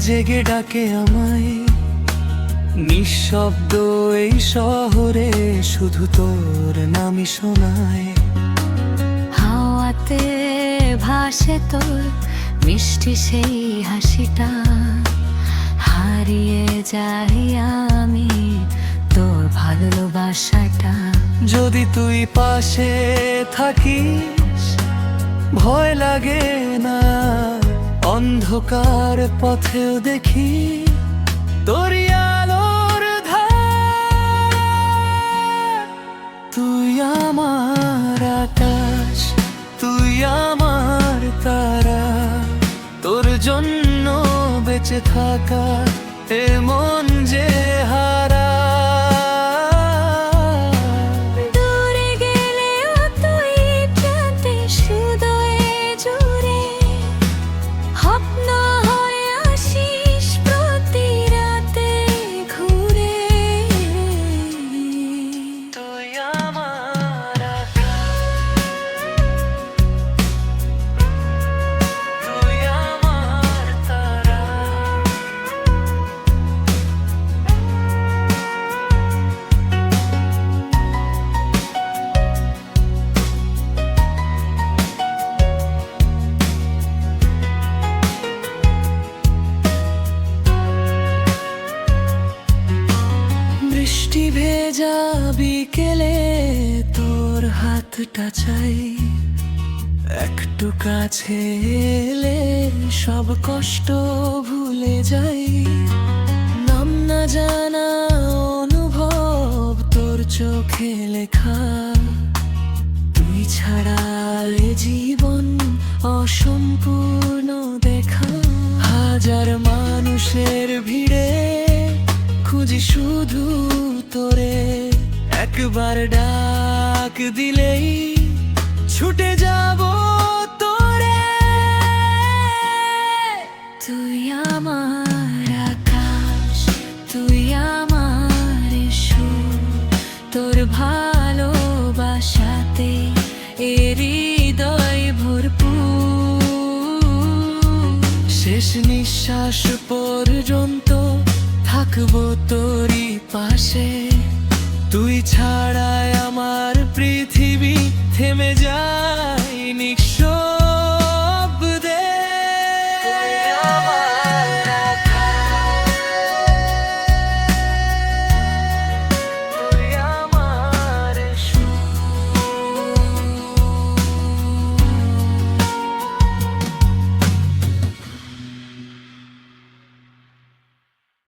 জেগে ডাকে আমায়, নিঃশব্দ এই শহরে শুধু তোর নামই শোনায়। হাওয়াতে ভাসে তোর মিষ্টি সেই হাসিটা, হারিয়ে যাই আমি তোর ভালোবাসাটা। যদি তুই পাশে থাকিস ভয় লাগে না, অন্ধকার পথেও দেখি তোরই আলোর ধার। তুই আমার আকাশ, তুই আমার তারা, তোর জন্য বেঁচে থাকা এমন যে হারা। দূরে গেলেও তুই প্রান্তে হৃদয়ে জুড়ে, স্বপ্ন হয়ে আসিস প্রতি রাতে ঘুরে। তুই আমার আকাশ, তুই আমার তারা। বৃষ্টি ভেজা বিকেলে তোর হাতটা চাই, একটু কাছে এলে সব কষ্ট ভুলে যাই। নাম না জানা অনুভব তোর চোখে লেখা, তুই ছাড়া এ জীবন অসম্পূর্ণ দেখা। হাজার মানুষের ভিড়ে খুঁজি শুধু তোরে, একবার ডাক দিলেই ছুটে যাব তোরে। তুই আমার আকাশ, তুই আমার সুর, তোর ভালোবাসাতে এ হৃদয় ভরপুর। শেষ নিঃশ্বাস পর্যন্ত থাকবো তোরই পাশে, তুই ছাড়াই আমার পৃথিবী থেমে যায়।